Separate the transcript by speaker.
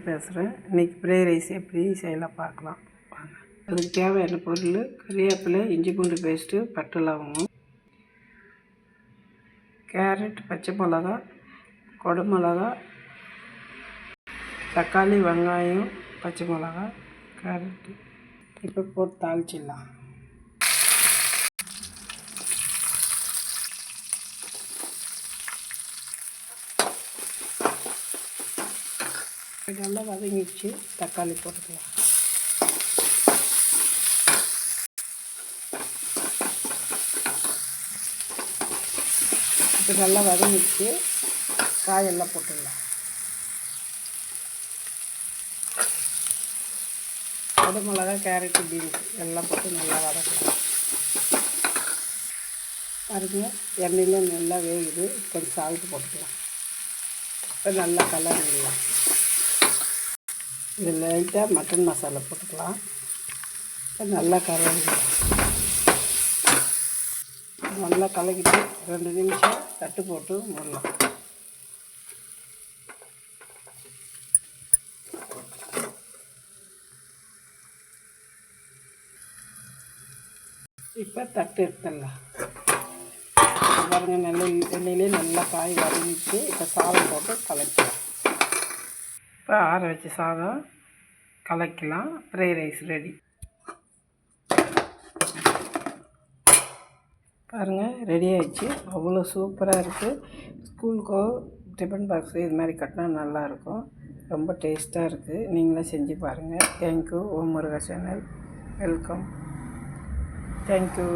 Speaker 1: பேசுகிறேன். இன்றைக்கி fried rice எப்படி செய்யலாம் பார்க்கலாம் வாங்க. அதுக்கு தேவையான பொருள் கறிவேப்பிலை, இஞ்சி பூண்டு பேஸ்ட்டு, பட்டை லவங்கம், கேரட், பச்சை மிளகா, குடமிளகா, தக்காளி, வெங்காயம், பச்சை மிளகா, கேரட்டு. இப்போ போட்டு தாளிச்சிடலாம். நல்லா வதங்கிச்சு. தக்காளி போட்டுக்கலாம். இப்போ நல்லா வதங்கிச்சு. காயெல்லாம் போட்டுடலாம். குடமிளகா, கேரட்டு, பீன்ஸ் எல்லாம் போட்டு நல்லா வதக்கலாம். பாருங்க, எண்ணெயில் நல்லா வேகுது. கொஞ்சம் சால்ட்டு போட்டுக்கலாம். இப்போ நல்லா கலரிடலாம். இது லைட்டாக மட்டன் மசாலா போட்டுக்கலாம். இப்போ நல்லா கலரிடலாம். நல்லா கலக்கிட்டு 2 நிமிஷம் தட்டு போட்டு மூடலாம். இப்போ தட்டு எடுத்துடலாம். பாருங்கள், நல்ல எண்ணெயிலே நல்லா காய் வதங்கிட்டு இப்போ சாதம் போட்டு கலக்கலாம். இப்போ ஆற வச்ச சாதம் கலக்கலாம். Fried rice ready. பாருங்கள், ரெடி ஆகிடுச்சு. அவ்வளோ சூப்பராக இருக்குது. ஸ்கூலுக்கோ டிஃபன் பாக்ஸு இது மாதிரி கட்டினா நல்லாயிருக்கும். ரொம்ப டேஸ்ட்டாக இருக்குது. நீங்களே செஞ்சு பாருங்கள். தேங்க்யூ. ஓம் முருகா சேனல். வெல்கம். தேங்க்யூ.